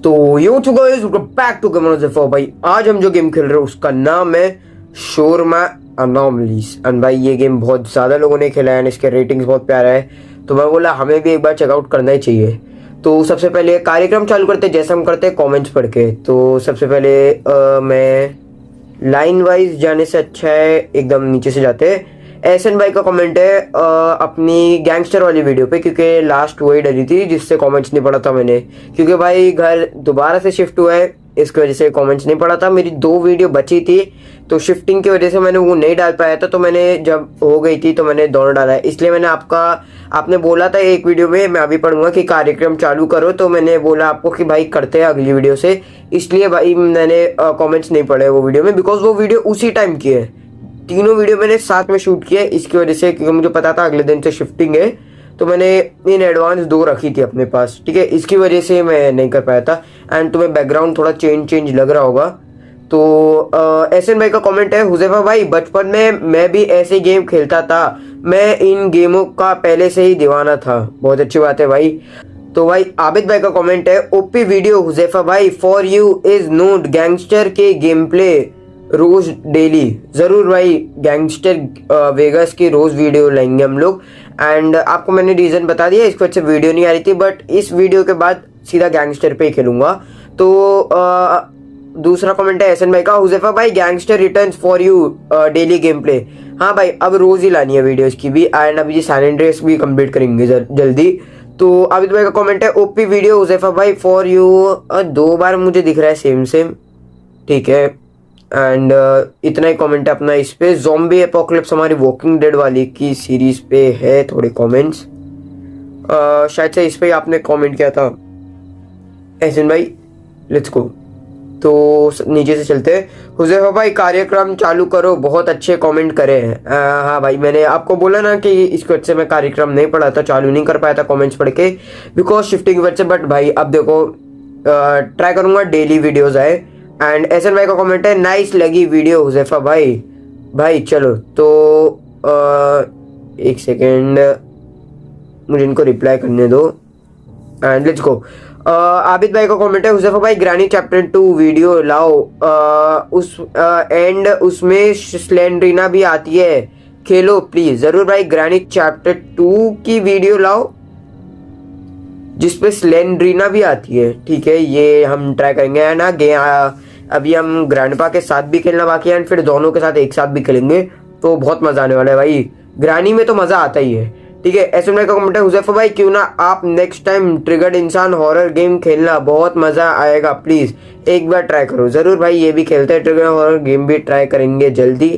तो yo guys welcome back to game on भाई। आज हम जो गेम खेल रहे हैं उसका नाम है शोरमा अनोमलीज। एंड भाई ये गेम बहुत ज्यादा लोगों ने खेला है, इसके रेटिंग्स बहुत प्यारा है, तो मैं बोला हमें भी एक बार चेकआउट करना ही चाहिए। तो सबसे पहले कार्यक्रम चालू करते हैं जैसे हम करते हैं कमेंट्स पढ़ के। तो सबसे पहले मैं लाइन वाइज जाने से अच्छा है एकदम नीचे से जाते हैं। एहसन भाई का कमेंट है अपनी गैंगस्टर वाली वीडियो पे, क्योंकि लास्ट वही डली थी जिससे कमेंट्स नहीं पढ़ा था मैंने, क्योंकि भाई घर दोबारा से शिफ्ट हुआ है इसकी वजह से कमेंट्स नहीं पढ़ा था। मेरी 2 वीडियो बची थी तो शिफ्टिंग की वजह से मैंने वो नहीं डाल पाया था, तो मैंने जब हो गई थी तो मैंने दोनों डाला है। इसलिए मैंने आपने बोला था एक वीडियो में, मैं अभी पढ़ूंगा कि कार्यक्रम चालू करो, तो मैंने बोला आपको कि भाई करते हैं अगली वीडियो से, इसलिए भाई मैंने कमेंट्स नहीं पढ़े वो वीडियो में, बिकॉज वो वीडियो उसी टाइम की है। तीनों वीडियो मैंने साथ में शूट किया इसकी वजह से, क्योंकि मुझे पता था अगले दिन से शिफ्टिंग है, तो मैंने इन एडवांस 2 रखी थी अपने पास, ठीक है, इसकी वजह से मैं नहीं कर पाया था। एंड तुम्हें बैकग्राउंड थोड़ा चेंज लग रहा होगा। तो एसएन भाई का कमेंट है, हुजैफा भाई बचपन में मैं भी ऐसे गेम खेलता था, मैं इन गेमों का पहले से ही दीवाना था। बहुत अच्छी बात है भाई। तो भाई आबिद भाई का कमेंट है, ओपी वीडियो हुजैफा भाई, for you is note gangster के गेम प्ले रोज डेली। जरूर भाई, गैंगस्टर वेगस की रोज वीडियो लाएंगे हम लोग। एंड आपको मैंने रीजन बता दिया, इसको अच्छे वीडियो नहीं आ रही थी, बट इस वीडियो के बाद सीधा गैंगस्टर पे ही खेलूंगा। तो दूसरा कमेंट है एहसन भाई का, हुजैफा भाई gangster returns for you daily game play. हाँ भाई, अब रोज ही लानी है वीडियोस की भी। एंड अभी सैन एंड्रियास भी कंप्लीट करेंगे जल्दी। तो आबिद भाई का कमेंट है, ओपी वीडियो हुजैफा भाई फॉर यू। 2 बार मुझे दिख रहा है सेम, ठीक है। एंड इतना ही कमेंट है अपना इस पे। ज़ॉम्बी एपोकलिप्स हमारी वॉकिंग डेड वाली की सीरीज पे है थोड़े कमेंट्स, शायद से इस पे आपने कमेंट किया था एहसन भाई। लेट्स गो, तो नीचे से चलते हैं। हुजैफा भाई कार्यक्रम चालू करो, बहुत अच्छे कमेंट करे हैं। हाँ भाई, मैंने आपको बोला ना कि इसको अच्छे मैं कार्यक्रम नहीं पढ़ा था, चालू नहीं कर पाया था कमेंट्स पढ़ के बिकॉज शिफ्टिंग की वजह से। बट भाई अब देखो ट्राई करूंगा डेली वीडियोज आए। एंड एसएन भाई का कमेंट है, नाइस लगी वीडियो हुजैफा भाई। भाई चलो तो एक सेकेंड मुझे इनको रिप्लाई करने दो एंड लेट्स गो। आबिद भाई का कमेंट है, हुजैफा भाई ग्रानी चैप्टर 2 वीडियो लाओ, एंड उसमें स्लेंड्रीना भी आती है, खेलो प्लीज। जरूर भाई, ग्रानी चैप्टर 2 की वीडियो लाओ जिसपे स्लेंड्रीना भी आती है, ठीक है, ये हम ट्राई करेंगे ना। अभी हम ग्रैंडपा के साथ भी खेलना बाकी है एंड फिर दोनों के साथ एक साथ भी खेलेंगे, तो बहुत मजा आने वाला है भाई। ग्रानी में तो मजा आता ही है, ठीक है। एसएम का कमेंट है, हुजैफा भाई क्यों ना आप नेक्स्ट टाइम ट्रिगर्ड इंसान हॉरर गेम खेलना, बहुत मजा आएगा, प्लीज एक बार ट्राई करो। जरूर भाई, ये भी खेलते हैं, ट्रिगर्ड हॉरर गेम भी ट्राई करेंगे जल्दी।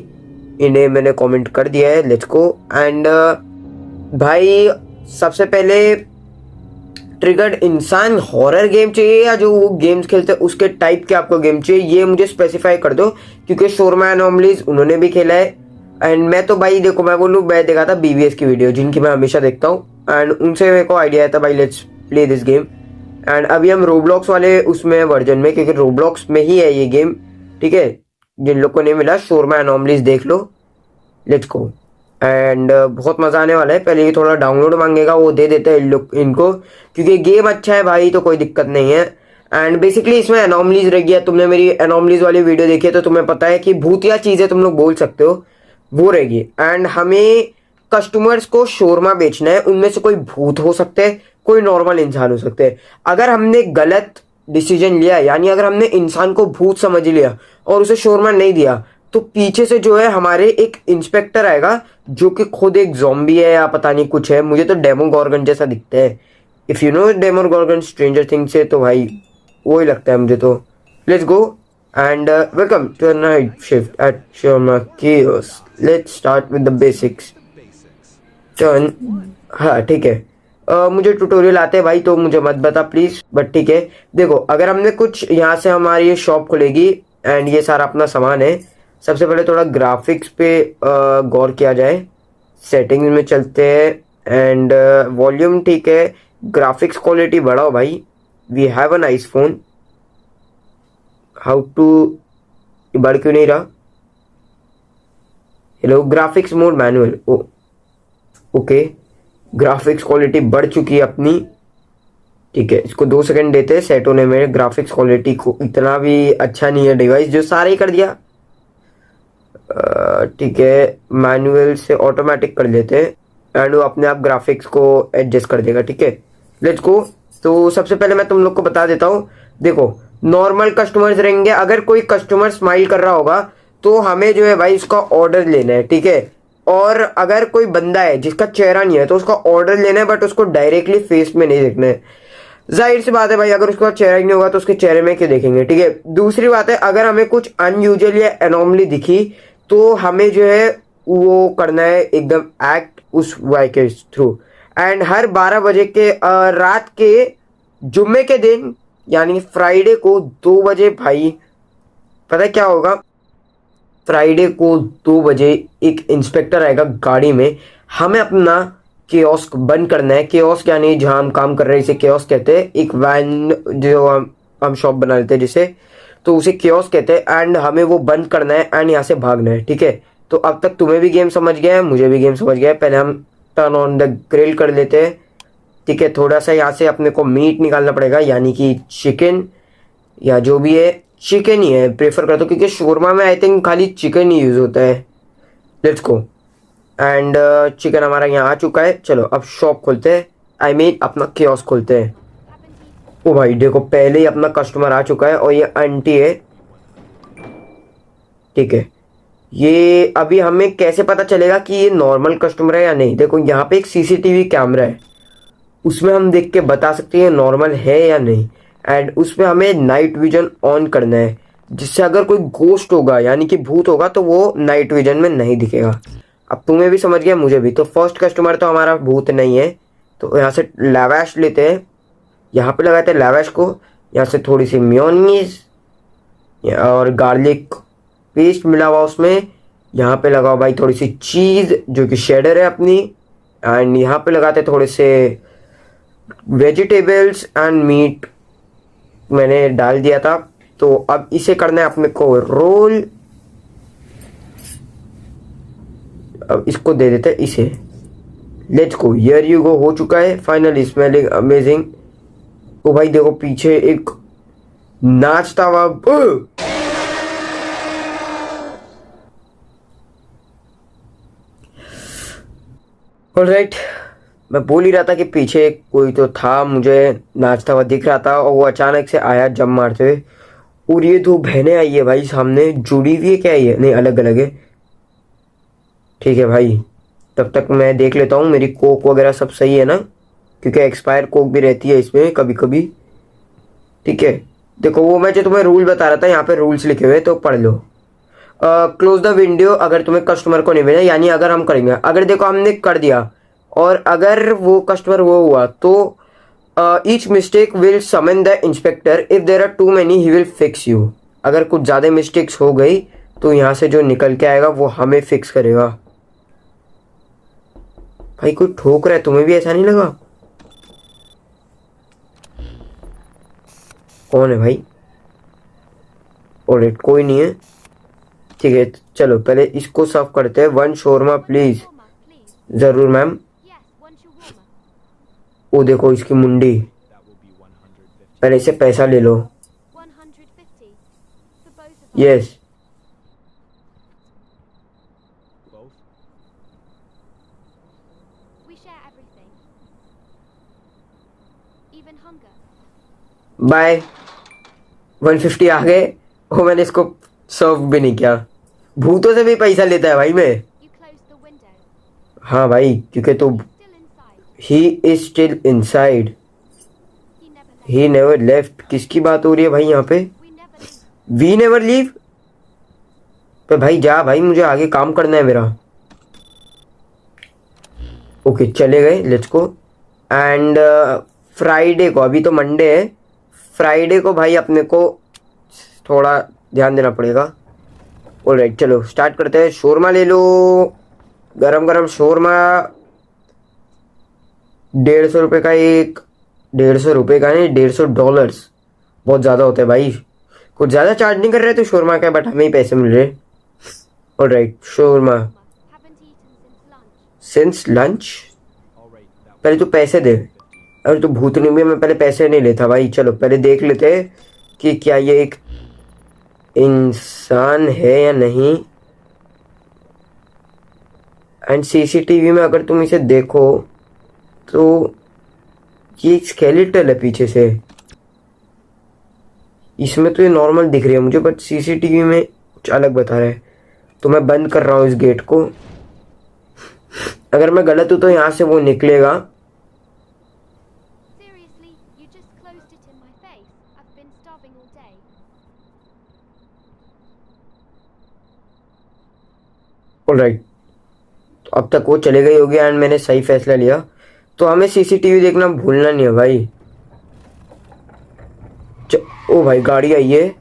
इन्हें मैंने कमेंट कर दिया है, लेट्स गो। एंड भाई सबसे पहले ट्रिगर्ड इंसान हॉरर गेम चाहिए या जो वो गेम्स खेलते हैं उसके टाइप के आपको गेम चाहिए, ये मुझे स्पेसिफाई कर दो, क्योंकि शोरमा एनोमलीज उन्होंने भी खेला है। एंड मैं तो भाई देखो, मैं देखा था बीबीएस की वीडियो जिनकी मैं हमेशा देखता हूँ, एंड उनसे मेरे को आइडिया आया था भाई let's play this game. And अभी हम रोब्लॉक्स वाले उसमें वर्जन में, क्योंकि रोब्लॉक्स में ही है ये गेम, ठीक है। जिन लोग को नहीं मिला शोरमा एनोमलीज देख लो, लेट्स गो। एंड बहुत मजा आने वाला है। पहले ये थोड़ा डाउनलोड मांगेगा, वो दे देते हैं इनको, क्योंकि गेम अच्छा है भाई, तो कोई दिक्कत नहीं है। एंड बेसिकली इसमें एनोमलीज रह गया, तुमने मेरी एनोमलीज वाली वीडियो देखी है तो तुम्हें पता है कि भूतिया चीजें तुम लोग बोल सकते हो, वो रहेगी। एंड हमें कस्टमर्स को शोरमा बेचना है, उनमें से कोई भूत हो सकते हैं, कोई नॉर्मल इंसान हो सकते हैं। अगर हमने गलत डिसीजन लिया, यानी अगर हमने इंसान को भूत समझ लिया और उसे शोरमा नहीं दिया, तो पीछे से जो है हमारे एक इंस्पेक्टर आएगा जो कि खुद एक ज़ॉम्बी है या पता नहीं कुछ है, मुझे तो डेमोगॉर्गन जैसा दिखता है। If you know Demogorgon stranger things से, तो भाई वो ही लगता है मुझे तो। Let's go and welcome to night shift at shawarma kiosk. Let's start with the basics. Turn, हाँ ठीक है। मुझे ट्यूटोरियल आते हैं भाई, तो मुझे मत बता प्लीज, बट ठीक है। देखो, अगर हमने कुछ यहाँ से हमारी ये शॉप खुलेगी एंड ये सारा अपना सामान है। सबसे पहले थोड़ा ग्राफिक्स पे गौर किया जाए। सेटिंग्स में चलते हैं एंड वॉल्यूम ठीक है, ग्राफिक्स क्वालिटी बढ़ाओ भाई। We have a nice phone. How to, बढ़ क्यों नहीं रहा? Hello, graphics mode manual, okay. Graphics quality बढ़ चुकी है अपनी, ठीक है, इसको 2 सेकंड देते हैं सेट होने में। ग्राफिक्स क्वालिटी को इतना भी अच्छा नहीं है डिवाइस, जो सारे ही कर दिया। ठीक है, मैनुअल से ऑटोमेटिक कर लेते हैं एंड वो अपने आप ग्राफिक्स को एडजस्ट कर देगा। ठीक है, लेट्स गो। तो सबसे पहले मैं तुम लोग को बता देता हूँ, देखो नॉर्मल कस्टमर्स रहेंगे। अगर कोई कस्टमर स्माइल कर रहा होगा तो हमें जो है भाई उसका ऑर्डर लेना है। ठीक है, और अगर कोई बंदा है जिसका चेहरा नहीं है तो उसका ऑर्डर लेना है, बट उसको डायरेक्टली फेस में नहीं देखना है। जाहिर सी बात है भाई, अगर उसका चेहरा ही नहीं होगा तो उसके चेहरे में क्यों देखेंगे। ठीक है, दूसरी बात है, अगर हमें कुछ अनयूजुअल या एनॉमली दिखी तो हमें जो है वो करना है एकदम एक्ट उस वाई के थ्रू। एंड हर 12 बजे के रात के जुम्मे के दिन यानी फ्राइडे को 2 बजे भाई पता है क्या होगा, फ्राइडे को 2 बजे एक इंस्पेक्टर आएगा गाड़ी में। हमें अपना कियोस्क बंद करना है। कियोस्क यानी जहाँ हम काम कर रहे हैं इसे कियोस्क कहते हैं। एक वैन जो हम शॉप बना लेते हैं जिसे, तो उसे कियोस्क कहते हैं। एंड हमें वो बंद करना है एंड यहाँ से भागना है। ठीक है, तो अब तक तुम्हें भी गेम समझ गया है, मुझे भी गेम समझ गया है। पहले हम टर्न ऑन द ग्रिल कर लेते हैं। ठीक है, थोड़ा सा यहाँ से अपने को मीट निकालना पड़ेगा, यानी कि चिकन या जो भी है, चिकन ही है प्रेफर करता हूँ क्योंकि शोरमा में आई थिंक खाली चिकन ही यूज़ होता है। Let's go. एंड चिकन हमारा यहाँ आ चुका है। चलो अब शॉप खोलते हैं, आई मीन अपना कियोस्क खोलते हैं। ओ भाई देखो, पहले ही अपना कस्टमर आ चुका है और ये आंटी है। ठीक है, ये अभी हमें कैसे पता चलेगा कि ये नॉर्मल कस्टमर है या नहीं। देखो यहाँ पे एक सीसीटीवी कैमरा है, उसमें हम देख के बता सकते हैं नॉर्मल है या नहीं। एंड उसमें हमें नाइट विजन ऑन करना है, जिससे अगर कोई गोस्ट होगा यानी कि भूत होगा तो वो नाइट विजन में नहीं दिखेगा। अब तुम्हें भी समझ गया, मुझे भी। तो फर्स्ट कस्टमर तो हमारा भूत नहीं है, तो यहाँ से लावाश लेते हैं। यहाँ पे लगाते हैं लावाश को। यहाँ से थोड़ी सी मेयोनीज और गार्लिक पेस्ट मिला हुआ उसमें। यहाँ पे लगाओ भाई थोड़ी सी चीज़ जो कि शेडर है अपनी। एंड यहाँ पे लगाते हैं थोड़े से वेजिटेबल्स एंड मीट मैंने डाल दिया था। तो अब इसे करना है अपने को रोल। अब इसको दे देते हैं इसे। Let's go, here you go, हो चुका है फाइनली, स्मेलिंग अमेजिंग। ओ भाई देखो पीछे एक नाचता हुआ ऑलराइट, मैं बोल ही रहा था कि पीछे कोई तो था, मुझे नाचता हुआ दिख रहा था और वो अचानक से आया जंप मारते हुए। और ये 2 बहनें आई है भाई सामने, जुड़ी हुई है क्या ये? नहीं, अलग अलग है। ठीक है भाई, तब तक मैं देख लेता हूँ मेरी कोक वगैरह सब सही है ना, क्योंकि एक्सपायर कोक भी रहती है इसमें कभी कभी। ठीक है, देखो वो मैं जो तुम्हें रूल बता रहा था, यहाँ पे रूल्स लिखे हुए तो पढ़ लो। क्लोज द विंडो अगर तुम्हें कस्टमर को नहीं भेजना, यानी अगर हम करेंगे, अगर देखो हमने कर दिया और अगर वो कस्टमर वो हुआ तो each mistake will summon the inspector, if there are too many he will fix you. अगर कुछ ज़्यादा मिस्टेक्स हो गई तो यहाँ से जो निकल के आएगा वो हमें फिक्स करेगा। भाई कोई ठोक रहा है, तुम्हें भी ऐसा नहीं लगा? कौन है भाई? ऑलराइट, कोई नहीं है। ठीक है, चलो पहले इसको सर्व करते हैं। 1 शोरमा प्लीज। जरूर मैम। वो देखो इसकी मुंडी, पहले इसे पैसा ले लो। Yes, bye. 150 आ गए। वो मैंने इसको सर्व भी नहीं किया। भूतों से भी पैसा लेता है भाई मैं। हाँ भाई, क्योंकि तो he is still inside, he never left. किसकी बात हो रही है भाई यहाँ पे? We never leave. तो भाई जा भाई, मुझे आगे काम करना है मेरा। ओके चले गए, लेट्स गो। एंड फ्राइडे को, अभी तो मंडे है, फ्राइडे को भाई अपने को थोड़ा ध्यान देना पड़ेगा। ऑलराइट चलो स्टार्ट करते हैं। शोरमा ले लो, गरम गरम शोरमा। 150 रुपये का एक, 150 रुपये का नहीं, $150। बहुत ज़्यादा होता है भाई, कुछ ज़्यादा चार्ज नहीं कर रहे तो शोरमा का, बट हमें ही पैसे मिल रहे। Alright shawarma since lunch. पहले तो पैसे दे। अरे तो भूतनी भी मैं पहले पैसे नहीं लेता भाई। चलो पहले देख लेते हैं कि क्या ये एक इंसान है या नहीं। एंड सीसीटीवी में अगर तुम इसे देखो तो ये एक स्केलेटल है पीछे से। इसमें तो ये नॉर्मल दिख रही है मुझे, बट सीसीटीवी में कुछ अलग बता रहा है। तो मैं बंद कर रहा हूँ इस गेट को। अगर मैं गलत हूं तो यहाँ से वो निकलेगा। Seriously, you just closed it in my face. I've been starving all day. Alright, तो अब तक वो चले गई होगी एंड मैंने सही फैसला लिया। तो हमें सीसीटीवी देखना भूलना नहीं है भाई। ओ भाई गाड़ी आई है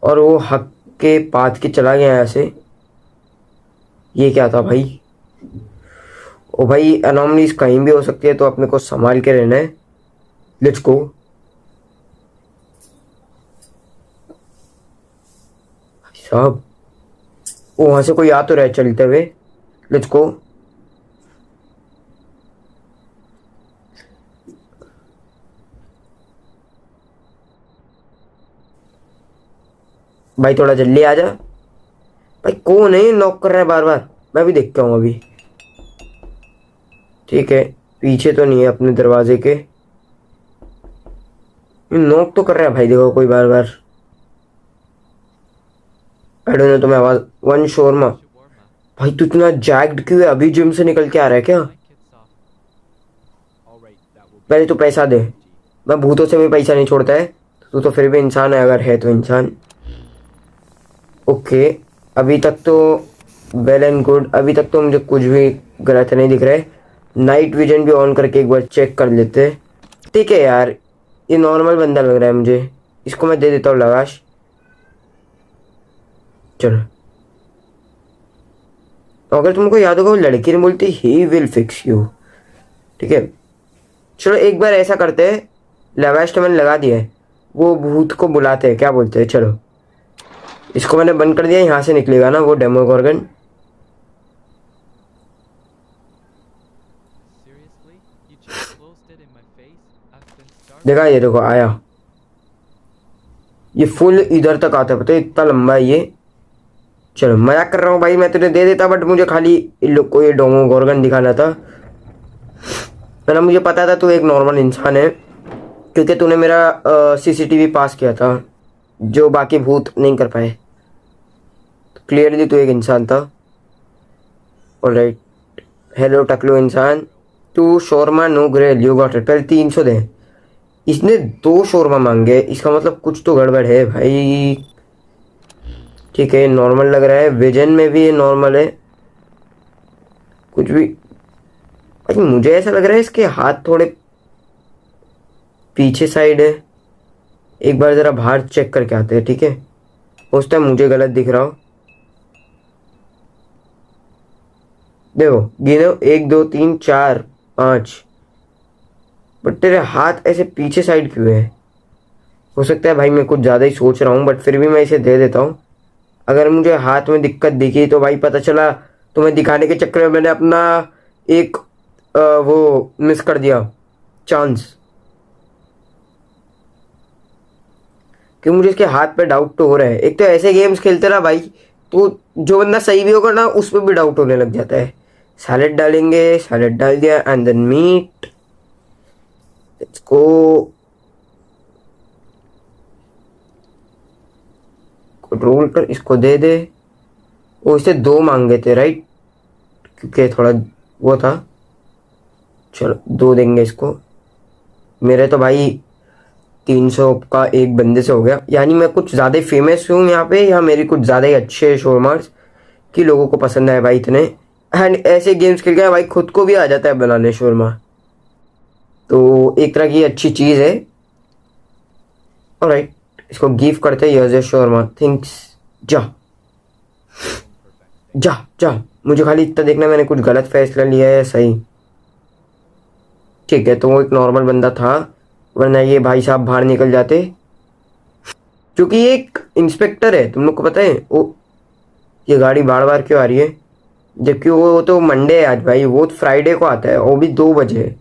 और वो हक के पात के चला गया यहाँ से। ये क्या था भाई? ओ भाई अनोमलीज कहीं भी हो सकती है, तो अपने को संभाल के रहना है। Let's go. साहब वो वहां से कोई आ तो रहा है चलते हुए। Let's go. भाई थोड़ा जल्दी आ जा। भाई कौन है नॉक कर रहा है बार बार? मैं भी देखता हूँ अभी। ठीक है, पीछे तो नहीं है अपने दरवाजे के। नॉक तो कर रहा है भाई, देखो कोई बार बार। आई डोंट नो तुम्हें आवाज। One shawarma. भाई तू इतना जैक्ड क्यों है? अभी जिम से निकल के आ रहा है क्या? पहले तो पैसा दे। मैं भूतों से भी पैसा नहीं छोड़ता है। तू तो फिर भी इंसान है, अगर है तो इंसान। ओके, अभी तक तो वेल एंड गुड। अभी तक तो मुझे कुछ भी गलत नहीं दिख रहा है। नाइट विजन भी ऑन करके एक बार चेक कर लेते हैं। ठीक है यार, ये नॉर्मल बंदा लग रहा है मुझे। इसको मैं दे देता हूँ लगाश। चलो, अगर तुमको याद होगा वो लड़की ने बोलती ही विल फिक्स यू। ठीक है, चलो एक बार ऐसा करते हैं। लगाश तो मैंने लगा दिया है, वो भूत को बुलाते हैं, क्या बोलते हैं? चलो इसको मैंने बंद कर दिया। यहाँ से निकलेगा ना वो डेमोगोर्गन। देखा, ये देखो आया। ये फुल इधर तक आता है, पता है इतना लंबा है ये। चलो मजाक कर रहा हूँ भाई, मैं तुझे दे देता, बट मुझे खाली इन लोग को ये डेमोगोर्गन दिखाना था। वरना मुझे पता था तू एक नॉर्मल इंसान है, क्योंकि तूने मेरा सीसीटीवी पास किया था जो बाकी भूत नहीं कर पाए। क्लियरली तू एक इंसान था। ऑलराइट, हेलो टकलू इंसान। Two shawarma no grill you got it. पहले 300 दे। इसने 2 शोरमा मांगे, इसका मतलब कुछ तो गड़बड़ है भाई। ठीक है, नॉर्मल लग रहा है। विजन में भी ये नॉर्मल है। कुछ भी भाई, मुझे ऐसा लग रहा है इसके हाथ थोड़े पीछे साइड है। एक बार जरा बाहर चेक करके आते हैं, ठीक है? उस टाइम मुझे गलत दिख रहा हो। देखो गिनो, 1 2 3 4 5। बट तेरे हाथ ऐसे पीछे साइड क्यों है? हो सकता है भाई मैं कुछ ज़्यादा ही सोच रहा हूँ, बट फिर भी मैं इसे दे देता हूँ। अगर मुझे हाथ में दिक्कत दिखी तो भाई पता चला तुम्हें दिखाने के चक्कर में मैंने अपना एक वो मिस कर दिया चांस। कि मुझे इसके हाथ पे डाउट तो हो रहा है। एक तो ऐसे गेम्स खेलते ना भाई, तो जो बंदा सही भी होगा ना उस पर भी डाउट होने लग जाता है। सैलेड डालेंगे, सैलेड डाल दिया and then meat. Let's go. Roll कर, इसको दे दे। वो इसे 2 मांगे थे राइट, क्योंकि थोड़ा वो था। चलो 2 देंगे इसको। मेरे तो भाई 300 का एक बंदे से हो गया। यानी मैं कुछ ज़्यादा ही फेमस हूँ यहाँ पे, या मेरी कुछ ज़्यादा ही अच्छे शोरमार्स कि लोगों को पसंद आए भाई इतने। एंड ऐसे गेम्स खेल के भाई खुद को भी आ जाता है बनाने शोरमा, तो एक तरह की अच्छी चीज़ है। ऑलराइट, इसको गिव करते हैं। ये शोरमा थिंक्स। जा जा जा, मुझे खाली इतना देखना मैंने कुछ गलत फैसला लिया है या सही। ठीक है, तो वो एक नॉर्मल बंदा था, वरना ये भाई साहब बाहर निकल जाते। क्योंकि ये एक इंस्पेक्टर है, तुम लोग को पता है। ओ, ये गाड़ी बार बार क्यों आ रही है? जबकि वो तो मंडे है आज भाई, वो फ्राइडे को आता है, वो भी 2 बजे।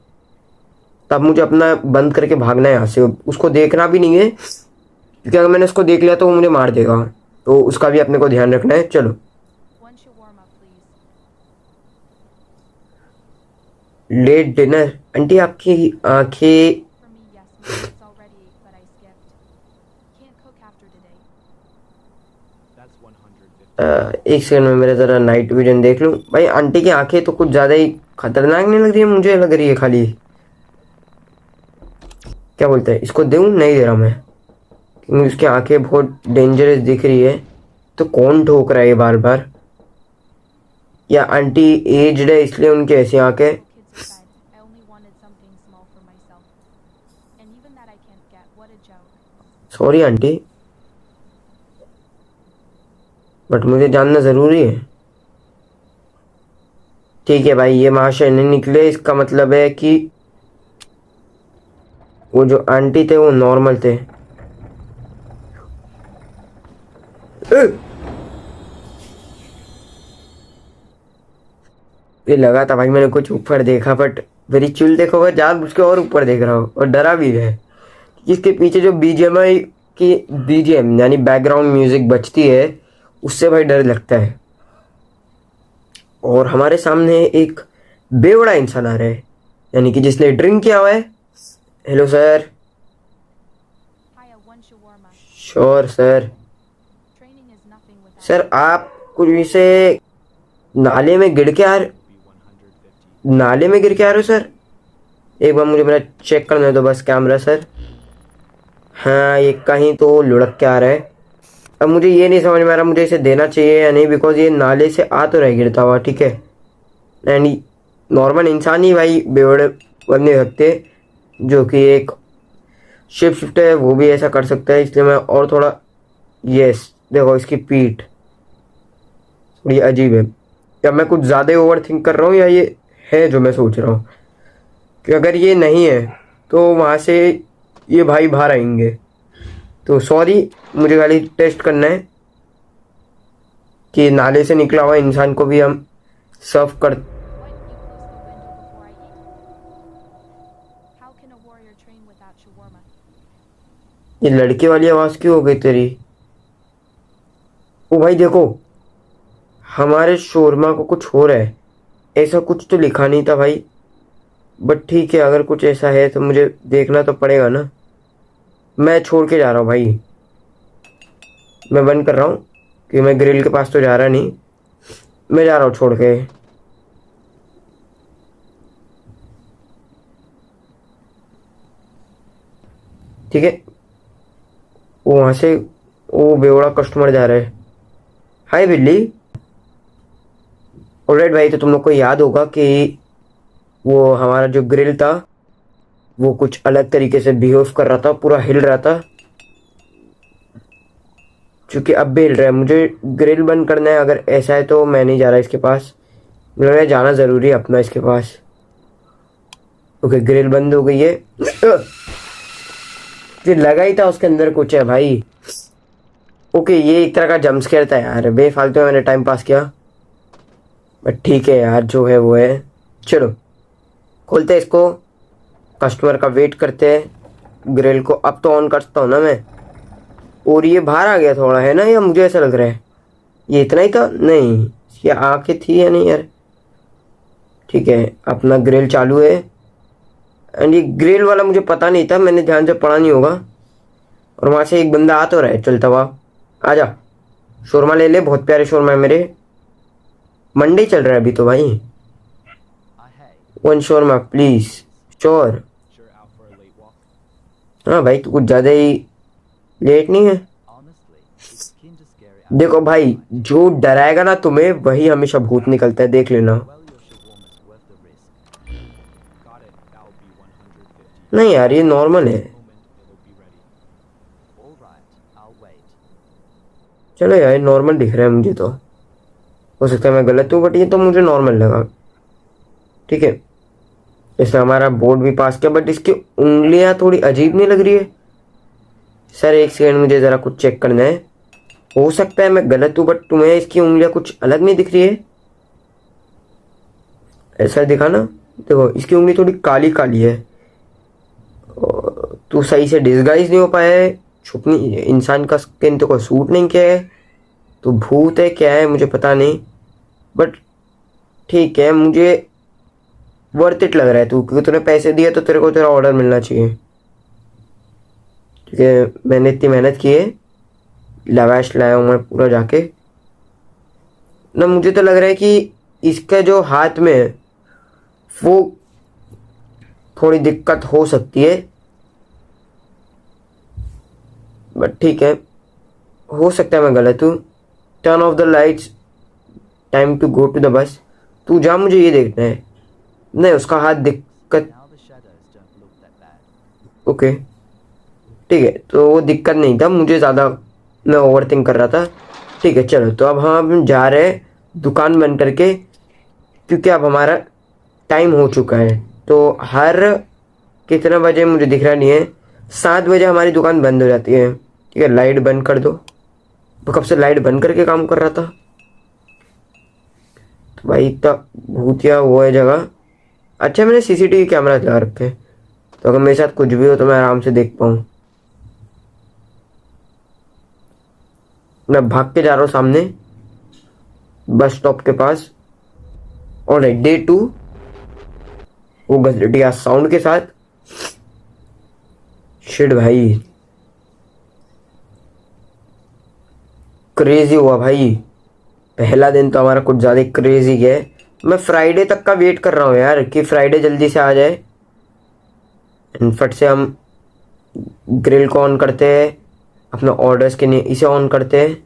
तब मुझे अपना बंद करके भागना है यहाँ से, उसको देखना भी नहीं है, क्योंकि अगर मैंने उसको देख लिया तो वो मुझे मार देगा, तो उसका भी अपने को ध्यान रखना है। चलो One shawarma, please. Late dinner. Aunty आपकी आंखें For me, yes, ma'am. It's all ready, but I skipped. Can't cook after today. That's 150. एक सेकंड में मेरा ज़रा नाइट विजन देख लूँ। भाई आंटी की आंखें तो कुछ ज़्यादा ही खतरनाक नहीं लग रही है, मुझे लग रही है खाली। क्या बोलते हैं, इसको दूँ? नहीं दे रहा मैं, क्योंकि उसकी आंखें बहुत डेंजरस दिख रही है। तो कौन ठोक रहा है ये बार बार? या आंटी एज्ड है इसलिए उनकी ऐसी आंखें? Kids in bed. I only wanted something small for myself. And even that I can't get. What a joke. Sorry aunty, but मुझे जानना ज़रूरी है। ठीक है भाई, ये महाशय नहीं निकले, इसका मतलब है कि वो जो आंटी थे वो नॉर्मल थे। ये लगा था भाई मैंने कुछ ऊपर देखा, बट मेरी चुल देखो, वह जानबूझ के और ऊपर देख रहा हूँ और डरा भी है। इसके पीछे जो बीजीएमआई की बीजीएम यानी बैकग्राउंड म्यूजिक बजती है, उससे भाई डर लगता है। और हमारे सामने एक बेवड़ा इंसान आ रहा है, यानी कि जिसने ड्रिंक किया हुआ है। Hello sir. Hiya, one shawarma. Sure sir. Training is nothing without. Sir आप कुछ से नाले में गिर के आ रहे, Be 150. नाले में गिर के आ रहे हो सर? एक बार मुझे मेरा चेक करने दो बस कैमरा सर। हाँ, ये कहीं तो लुढ़क के आ रहा है। अब मुझे ये नहीं समझ में आ रहा मुझे इसे देना चाहिए या नहीं, बिकॉज ये नाले से आ तो रहा गिरता हुआ, ठीक है। एंड नॉर्मल इंसान ही भाई बेवड़े बन नहीं सकते, जो कि एक शिफ्ट है वो भी ऐसा कर सकता है, इसलिए मैं और थोड़ा। यस, देखो इसकी पीठ थोड़ी अजीब है। या मैं कुछ ज़्यादा ओवर थिंक कर रहा हूँ, या ये है जो मैं सोच रहा हूँ? कि अगर ये नहीं है तो वहाँ से ये भाई बाहर आएंगे। तो सॉरी, मुझे खाली टेस्ट करना है कि नाले से निकला हुआ इंसान को भी हम सर्व कर। What? You close the window before I eat? How can a warrior train without shawarma? ये लड़के वाली आवाज़ क्यों हो गई तेरी? ओ भाई देखो, हमारे शोरमा को कुछ हो रहा है। ऐसा कुछ तो लिखा नहीं था भाई, बट ठीक है, अगर कुछ ऐसा है तो मुझे देखना तो पड़ेगा ना। मैं छोड़ के जा रहा हूँ भाई, मैं बंद कर रहा हूँ कि मैं ग्रिल के पास तो जा रहा नहीं, मैं जा रहा हूँ छोड़ के। ठीक है, वो वहाँ से वो बेवड़ा कस्टमर जा रहा है। हाय बिल्ली। ऑलराइट भाई, तो तुम लोग को याद होगा कि वो हमारा जो ग्रिल था वो कुछ अलग तरीके से बिहेव कर रहा था, पूरा हिल रहा था। क्योंकि अब भी हिल रहा है, मुझे ग्रिल बंद करना है। अगर ऐसा है तो मैं नहीं जा रहा इसके पास, मुझे लग रहा है जाना ज़रूरी है अपना इसके पास। ओके, ग्रिल बंद हो गई है। फिर लगा ही था उसके अंदर कुछ है भाई। ओके, ये एक तरह का जंप स्केयर था यार, बेफालतू में मैंने टाइम पास किया, बट ठीक है यार, जो है वो है। चलो खोलते हैं इसको, कस्टमर का वेट करते हैं। ग्रिल को अब तो ऑन करता हूँ ना मैं। और ये बाहर आ गया थोड़ा, है ना, या मुझे ऐसा लग रहा है ये इतना ही था? नहीं, ये आंखें थी या नहीं यार? ठीक है, अपना ग्रिल चालू है। एंड ये ग्रिल वाला मुझे पता नहीं था, मैंने ध्यान से पढ़ा नहीं होगा। और वहाँ से एक बंदा आ तो रहा है चलता हुआ। आजा, शोरमा ले ले, बहुत प्यारे शोरमा है मेरे। मंडे चल रहा है अभी तो भाई। Hey, one shawarma please. Sure. sure out for a late walk? हाँ भाई, तो कुछ ज़्यादा ही लेट नहीं है। Honestly, it's keen to scare it out. देखो भाई, जो डराएगा ना तुम्हें वही हमेशा भूत निकलता है, देख लेना। Well, your shawarma's worth the risk. Got it. That'll be 150. नहीं यार, ये नॉर्मल है। Moment, it'll be ready. All right, I'll wait. चलो यार, नॉर्मल दिख रहा है मुझे तो। हो सकता है मैं गलत हूँ, बट ये तो मुझे नॉर्मल लगा। ठीक है, इसने हमारा बोर्ड भी पास किया, बट इसकी उंगलियां थोड़ी अजीब नहीं लग रही है? सर एक सेकंड, मुझे ज़रा कुछ चेक करना है। हो सकता है मैं गलत हूँ, बट तुम्हें इसकी उंगलियां कुछ अलग नहीं दिख रही है? ऐसा दिखा ना, देखो इसकी उंगली थोड़ी काली काली है। तू सही से डिस्गाइज नहीं हो पाया है, छुपनी इंसान का स्किन तो कोई सूट नहीं किया है, तो भूत है क्या है मुझे पता नहीं, बट ठीक है, मुझे वर्थ इट लग रहा है तू, क्योंकि तूने पैसे दिए तो तेरे को तेरा ऑर्डर मिलना चाहिए। ठीक है, मैंने इतनी मेहनत की है, लवैश लाया हूँ मैं पूरा जाके ना। मुझे तो लग रहा है कि इसका जो हाथ में है वो थोड़ी दिक्कत हो सकती है, बट ठीक है, हो सकता है मैं गलत हूँ। Turn off the lights, time to go to the bus. तू जा, मुझे ये देखना है। नहीं, उसका हाथ दिक्कत, Now the shadows don't look that bad. Okay ठीक है, तो वो दिक्कत नहीं था, मुझे ज़्यादा मैं ओवर थिंक कर रहा था। ठीक है चलो, तो अब हम जा रहे हैं दुकान बंद करके, क्योंकि अब हमारा टाइम हो चुका है। तो हर कितना बजे मुझे दिख रहा नहीं है, 7 बजे हमारी दुकान बंद हो जाती है। ठीक है, लाइट बंद कर दो। तो कब से लाइट बंद करके काम कर रहा था। तो भाई इतना भूतिया वो है जगह। अच्छा, मैंने सीसीटीवी कैमरा लगा रखे हैं, तो अगर मेरे साथ कुछ भी हो तो मैं आराम से देख पाऊँ। मैं भाग के जा रहा हूँ सामने बस स्टॉप के पास। और डे 2 वो घटिया साउंड के साथ। शिट भाई, क्रेजी हुआ भाई। पहला दिन तो हमारा कुछ ज़्यादा क्रेजी गया है। मैं फ्राइडे तक का वेट कर रहा हूँ यार, कि फ्राइडे जल्दी से आ जाए। फट से हम ग्रिल को ऑन करते हैं, अपने ऑर्डर्स के लिए इसे ऑन करते हैं।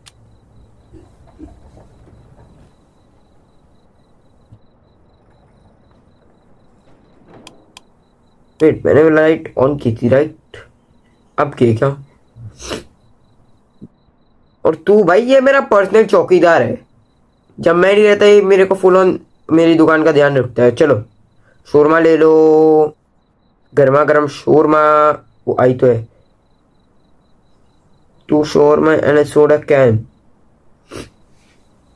वेट, मैंने लाइट ऑन की थी राइट? अब की क्या? और तू भाई, ये मेरा पर्सनल चौकीदार है। जब मैं नहीं रहता, ये मेरे को फुल ऑन मेरी दुकान का ध्यान रखता है। चलो शोरमा ले लो, गर्मा गर्म शोरमा। वो आई तो है। 2 shawarma and a soda can,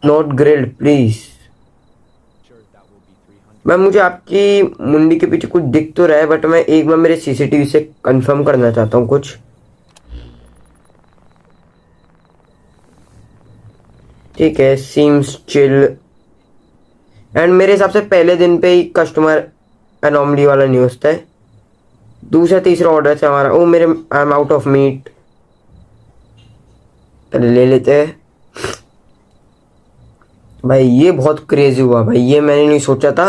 not grilled please. Sure, that will be 300. मैं, मुझे आपकी मुंडी के पीछे कुछ दिख तो रहा है, बट मैं एक बार मेरे सीसीटीवी से कंफर्म करना चाहता हूँ कुछ। ठीक है, सीम्स चिल। एंड मेरे हिसाब से पहले दिन पे ही कस्टमर एनॉमली वाला न्यूज़ था। दूसरा तीसरा ऑर्डर है हमारा। ओ मेरे, I am out of meat. पहले ले लेते हैं भाई। ये बहुत क्रेजी हुआ भाई, ये मैंने नहीं सोचा था।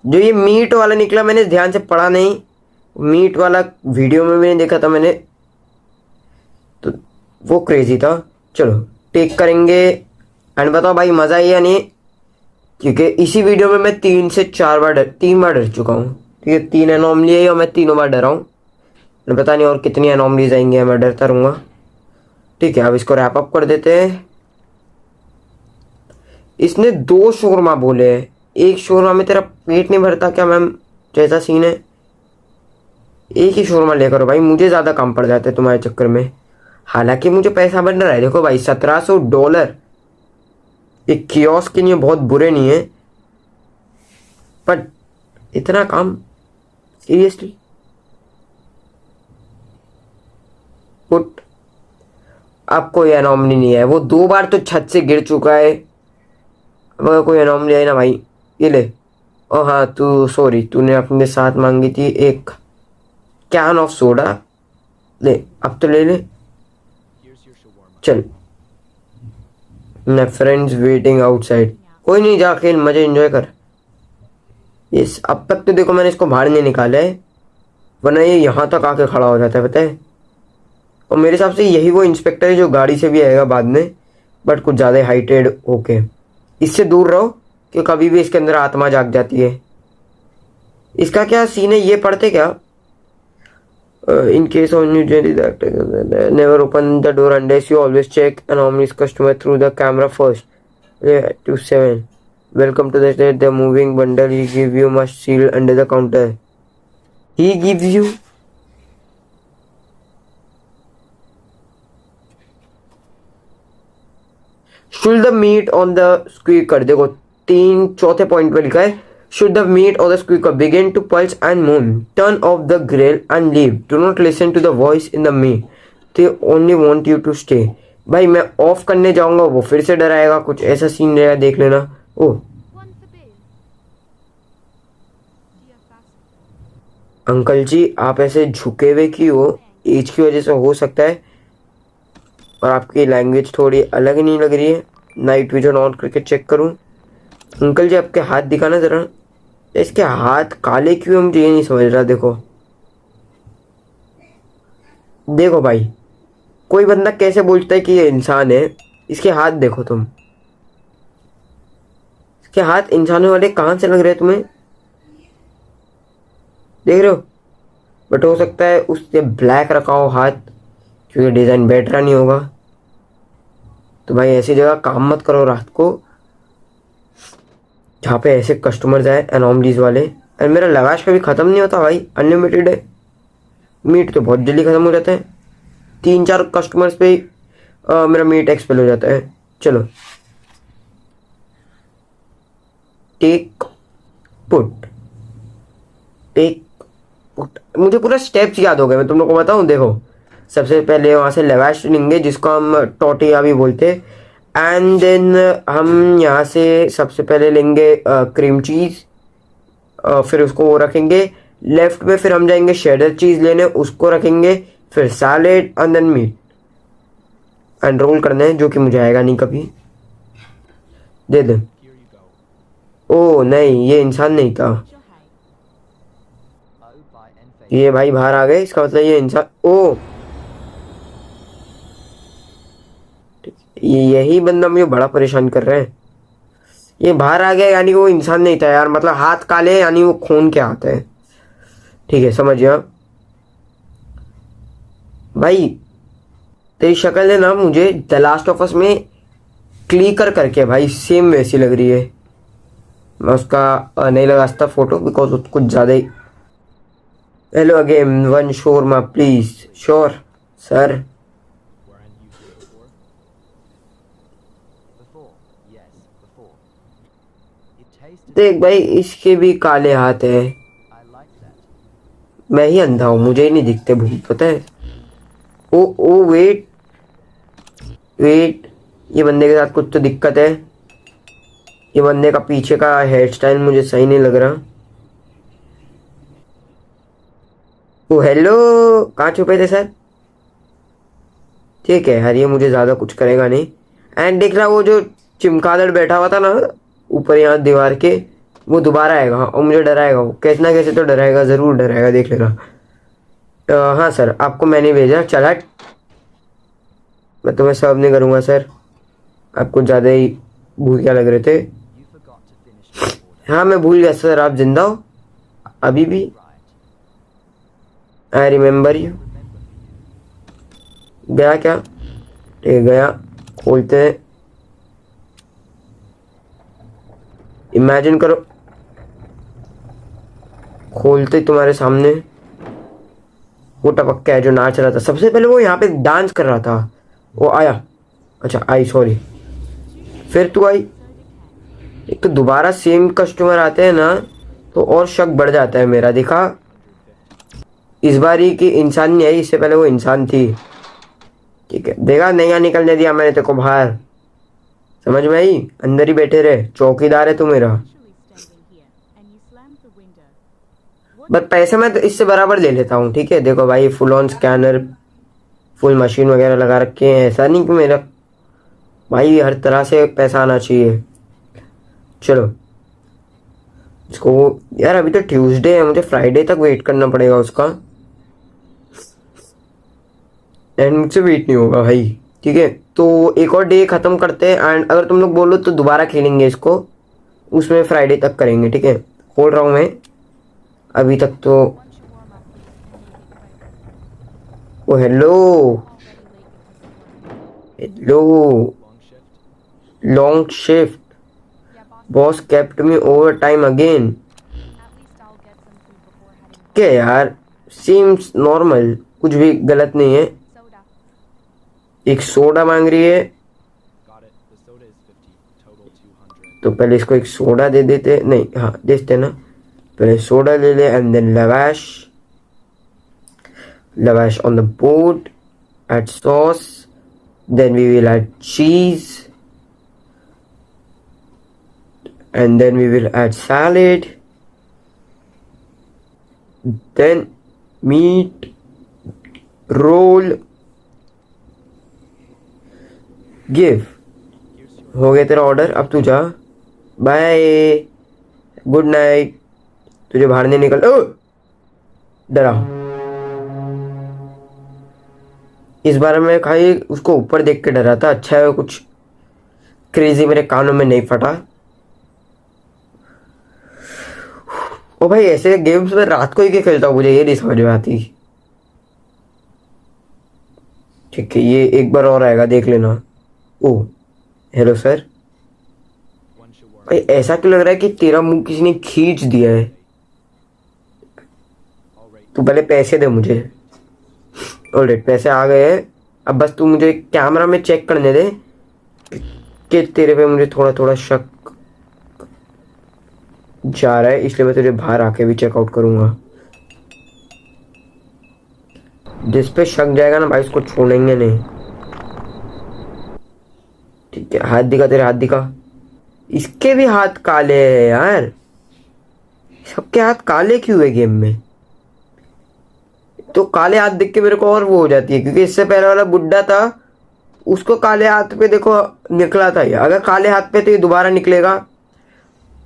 जो ये मीट वाला निकला, मैंने ध्यान से पढ़ा नहीं। मीट वाला वीडियो में भी नहीं देखा था मैंने, तो वो क्रेजी था। चलो टेक करेंगे एंड बताओ भाई मज़ा है या नहीं, क्योंकि इसी वीडियो में मैं 3 से 4 बार 3 बार डर चुका हूँ। ठीक है, 3 एनॉमली है और मैं तीनों बार डरा हूँ। पता नहीं और कितनी एनॉमलीज आएंगी, मैं डरता रहूँगा। ठीक है, अब इसको रैप अप कर देते हैं। इसने 2 शोरमा बोले हैं। एक शोरमा में तेरा पेट नहीं भरता क्या मैम, जैसा सीन है? एक ही शोरमा लेकर भाई, मुझे ज़्यादा काम पड़ जाता है तुम्हारे चक्कर में। हालांकि मुझे पैसा बन रहा है, देखो भाई $1700। एक कियोस्क के लिए बहुत बुरे नहीं है, बट इतना काम सीरियसली पुट। अब कोई एनॉमली नहीं है, वो 2 बार तो छत से गिर चुका है। अब अगर कोई एनॉमली है ना भाई, ये ले। ओ हाँ, तू सॉरी, तूने अपने साथ मांगी थी एक कैन ऑफ सोडा, ले अब तो ले ले। Here's your shawarma. चल, मैं फ्रेंड्स वेटिंग आउटसाइड। कोई नहीं, जा खेल, मजे एंजॉय कर। इस अब तक तो देखो मैंने इसको बाहर नहीं निकाला है, वरना ये यहाँ तक आके खड़ा हो जाता है, पता है। और मेरे हिसाब से यही वो इंस्पेक्टर है जो गाड़ी से भी आएगा बाद में, बट कुछ ज़्यादा हाइटेड होके। इससे दूर रहो कि कभी भी इसके अंदर आत्मा जाग जाती है। इसका क्या सीन है, ये पढ़ते क्या? In case of new Jerry never open the door unless you always check anomalies customer through the camera first. 27 welcome to the moving bundle he give you must seal under the counter. He gives you, शुल the meat on the squeak कर। देखो 3 चौथे point पे लिखा है should the meat or the squeaker begin to pulse and moan, turn off the grill and leave. Do not listen to the voice in the meat. They only want you to stay. भाई मैं of करने जाऊंगा वो फिर से डराएगा, कुछ ऐसा scene रहेगा, देख लेना। Oh One for Bill. Dear Faster. Uncle ji, आप ऐसे झुके हुए क्यों हो? एज की वजह से हो सकता है, और आपकी लैंग्वेज थोड़ी अलग नहीं लग रही है। नाइट विजन ऑन करके चेक करूं। अंकल जी आपके हाथ दिखाना जरा। इसके हाथ काले क्यों, मुझे ये नहीं समझ रहा। देखो देखो भाई, कोई बंदा कैसे बोलता है कि ये इंसान है? इसके हाथ देखो तुम, इसके हाथ इंसानों वाले कहाँ से लग रहे हैं तुम्हें? देख रहे हो? बट हो सकता है उसने ब्लैक रखा हो हाथ, क्योंकि डिजाइन बेटर नहीं होगा। तो भाई ऐसी जगह काम मत करो रात को जहाँ पे ऐसे कस्टमर्स आए एनॉमलीज वाले। एंड मेरा लवाश कभी ख़त्म नहीं होता भाई, अनलिमिटेड है। मीट तो बहुत जल्दी ख़त्म हो जाता है, 3-4 कस्टमर्स पे ही मेरा मीट एक्सपेल हो जाता है। चलो टेक पुट, टेक पुट। मुझे पूरा स्टेप्स याद हो गए, मैं तुम लोग को बताऊँ। देखो सबसे पहले वहाँ से लवाश लेंगे, जिसको हम टोटिया भी बोलते हैं। एंड देन हम यहाँ से सबसे पहले लेंगे क्रीम चीज़, फिर उसको वो रखेंगे लेफ्ट में। फिर हम जाएंगे शेडर चीज़ लेने, उसको रखेंगे। फिर salad and then meat and roll करना है, जो कि मुझे आएगा नहीं कभी। दे दे। ओ नहीं, ये इंसान नहीं था, O by N ये भाई बाहर आ गए। इसका मतलब ये इंसान, ओ यही बंदा मुझे बड़ा परेशान कर रहा है। ये बाहर आ गया यानी कि वो इंसान नहीं था यार, मतलब हाथ काले हैं यानी वो खून के हाथ है। ठीक है, समझ गया भाई। तेरी शक्ल है ना मुझे द लास्ट ऑफ अस में क्लिकर करके भाई सेम वैसी लग रही है। मैं उसका नहीं लगा सकता फोटो, बिकॉज कुछ ज़्यादा ही। Hello again, one shawarma please. Sure sir. before. Yes, before. It tasted. देख भाई, इसके भी काले हाथ है। I like that. मैं ही अंधा हूँ, मुझे ही नहीं दिखते भूत, पता है। ओ ओ वेट वेट, ये बंदे के साथ कुछ तो दिक्कत है। ये बंदे का पीछे का हेयर स्टाइल मुझे सही नहीं लग रहा। ओ हेलो, कहाँ छुपे थे सर? ठीक है यार, ये मुझे ज़्यादा कुछ करेगा नहीं। एंड देख रहा वो जो चिमकादड़ बैठा हुआ था ना ऊपर यहाँ दीवार के, वो दोबारा आएगा और मुझे डराएगा। वो कैसे ना कैसे तो डराएगा, ज़रूर डराएगा, देख लेना। हाँ सर, आपको मैंने भेजा। चल हट, मैं तुम्हें सर्व नहीं करूँगा सर, आपको ज़्यादा ही भूखिया लग रहे थे। You forgot to finish your order. हाँ मैं भूल गया सर, आप जिंदा हो अभी भी। Right. I remember you. गया क्या? ठीक गया। खोलते हैं, इमेजिन करो खोलते तुम्हारे सामने वो टपक्का है जो नाच रहा था। सबसे पहले वो यहाँ पे डांस कर रहा था, वो आया। अच्छा आई, सॉरी। फिर तू आई। एक तो दोबारा सेम कस्टमर आते हैं ना तो और शक बढ़ जाता है मेरा। देखा, इस बार ही कि इंसान नहीं आई, इससे पहले वो इंसान थी। ठीक है, देखा नहीं निकलने दिया मैंने तेरे को बाहर, समझ में आई? अंदर ही बैठे रहे, चौकीदार है तू मेरा। Actually standing here, and you slammed the window. But पैसे मैं तो इससे बराबर ले लेता हूँ। ठीक है, देखो भाई, full on scanner, full machine वगैरह लगा रखे हैं। ऐसा नहीं कि मेरा भाई हर तरह से पैसा आना चाहिए। चलो इसको, यार अभी तो ट्यूसडे है, मुझे फ्राइडे तक वेट करना पड़ेगा उसका, एंड मुझसे वेट नहीं होगा भाई। ठीक है, तो एक और डे ख़त्म करते हैं, एंड अगर तुम लोग बोलो तो दोबारा खेलेंगे इसको, उसमें फ्राइडे तक करेंगे। ठीक है, खोल रहा हूँ मैं अभी तक तो। One shawarma, please, and make it quick. Oh hello Already late because of work. Hello, Long shift. Long shift, Yeah, boss. Boss kept me over time again. At least I'll get some food before heading home. क्या यार, seems normal, कुछ भी गलत नहीं है। Soda. एक soda मांग रही है, Got it. The soda is 50. Total 200. तो पहले इसको एक सोडा दे देते, नहीं हाँ देते ना, पहले सोडा ले ले and then lavash on the board, add sauce, then we will add cheese, and then we will add salad, then meat, roll, give. हो गया तेरा ऑर्डर, अब तू जा, बाय, गुड नाइट, तुझे बाहर नहीं निकल, ओ डरा। इस बार मैं खाई उसको ऊपर देख के डरा था, अच्छा है कुछ क्रेजी मेरे कानों में नहीं फटा। ओ भाई ऐसे गेम्स में रात को ही क्या खेलता हूँ, मुझे ये नहीं समझ में आती। ठीक है ये एक बार और आएगा, देख लेना। Oh hello sir. Once your work भाई ऐसा क्यों लग रहा है कि तेरा मुंह किसी ने खींच दिया है। already तू पहले पैसे दे मुझे। ऑलराइट पैसे आ गए हैं, अब बस तू मुझे कैमरा में चेक करने दे कि तेरे पे मुझे थोड़ा थोड़ा शक जा रहा है, इसलिए मैं तुझे बाहर आके भी चेकआउट करूंगा। जिस पे शक जाएगा ना भाई उसको छोड़ेंगे नहीं। ठीक है हाथ दिखा, तेरे हाथ दिखा। इसके भी हाथ काले हैं यार, सबके हाथ काले क्यों है गेम में। तो काले हाथ देख के मेरे को और वो हो जाती है, क्योंकि इससे पहले वाला बुड्ढा था उसको काले हाथ पे देखो निकला था ये, अगर काले हाथ पे तो ये दोबारा निकलेगा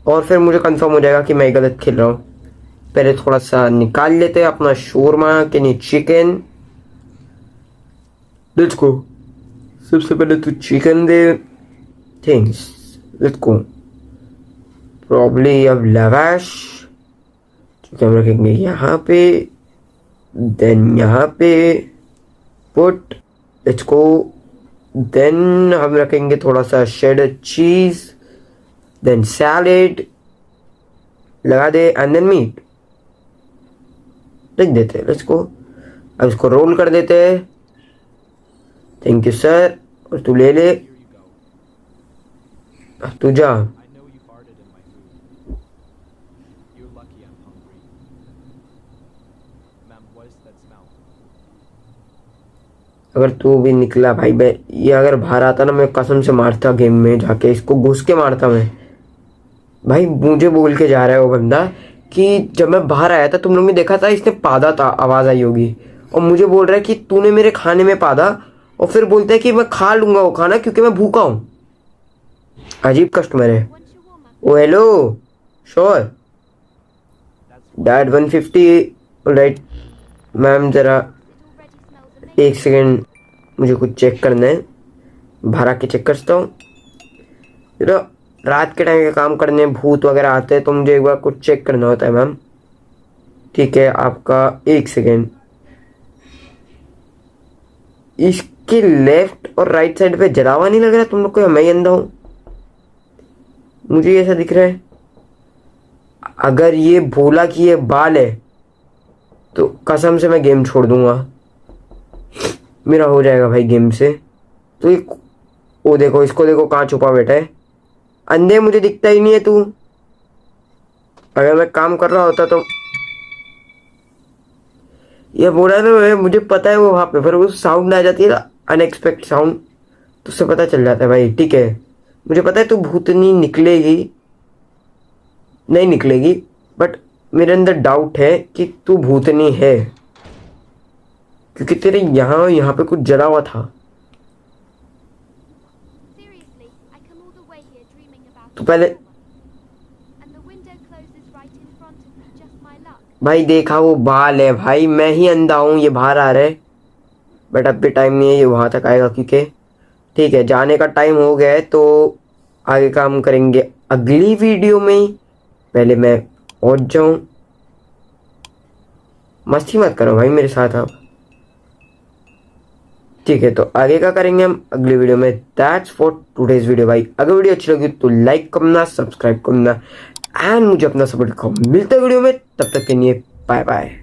और फिर मुझे कंफर्म हो जाएगा कि मैं गलत खेल रहा हूँ। पहले थोड़ा सा निकाल लेते हैं अपना शोरमा के नी चिकन। लेट्स गो, सबसे पहले तू chicken they, things let's go. Probably अब लवाश जो हम रखेंगे यहाँ पे, देन यहाँ पे पुट, लेट्स गो। देन हम रखेंगे थोड़ा सा शेडर चीज, देन सैलेड लगा दे एंड देन मीट रख देते हैं। लेट्स गो, अब इसको रोल कर देते हैं। थैंक यू सर, और तू ले ले, here you go. अब तू जा। I know you farted in my food. You're lucky I'm hungry. Ma'am, what is that smell? अगर तू भी निकला भाई, मैं ये अगर बाहर आता ना मैं कसम से मारता गेम में जाके, इसको घुस के मारता मैं। भाई मुझे बोल के जा रहा है वो बंदा कि जब मैं बाहर आया था तुम लोग ने देखा था इसने पादा था, आवाज आई होगी, और मुझे बोल रहा है कि तूने मेरे खाने में पादा, और फिर बोलता है कि मैं खा लूंगा वो खाना क्योंकि मैं भूखा हूँ। अजीब कस्टमर है। Once your warm up, oh hello sure That's डैड 150। राइट मैम जरा it already smells amazing. एक सेकेंड, मुझे कुछ चेक करना है, बाहर आके चेक करता हूँ। जरा रात के टाइम के काम करने भूत वगैरह आते हैं तो मुझे एक बार कुछ चेक करना होता है मैम। ठीक है आपका, एक सेकेंड। इसके लेफ्ट और राइट साइड पे जलावा नहीं लग रहा तुम लोग को, या मैं ही अंधा हूँ? मुझे ऐसा दिख रहा है। अगर ये भोला की ये बाल है तो कसम से मैं गेम छोड़ दूंगा, मेरा हो जाएगा भाई गेम से। तो ये वो देखो, इसको देखो कहाँ छुपा बैठा है। अंधे मुझे दिखता ही नहीं है तू। अगर मैं काम कर रहा होता तो ये बोला ना, मुझे पता है वो वहां पे, फिर वो साउंड आ जाती है ना अनएक्सपेक्टेड साउंड, तो उससे पता चल जाता है भाई। ठीक है मुझे पता है तू भूतनी निकलेगी, नहीं निकलेगी, बट मेरे अंदर डाउट है कि तू भूतनी है, क्योंकि तेरे यहाँ पे कुछ जला हुआ था। Seriously, I come all the way here dreaming about तो पहले and the window closes right in front of me, just my luck. भाई देखा वो बाल है भाई, मैं ही अंधा हूँ, ये बाहर आ रहा है, बट अब भी टाइम नहीं है, ये वहां तक आएगा क्योंकि ठीक है जाने का टाइम हो गया है। तो आगे काम करेंगे अगली वीडियो में। पहले मैं पहुंच जाऊं, मस्ती मत करो भाई मेरे साथ आप। ठीक है तो आगे का करेंगे हम अगली वीडियो में। दैट्स फॉर टुडेज वीडियो भाई। अगर वीडियो अच्छी लगी तो लाइक करना, सब्सक्राइब करना एंड मुझे अपना सपोर्ट दिखाओ। मिलते वीडियो में, तब तक के लिए बाय बाय।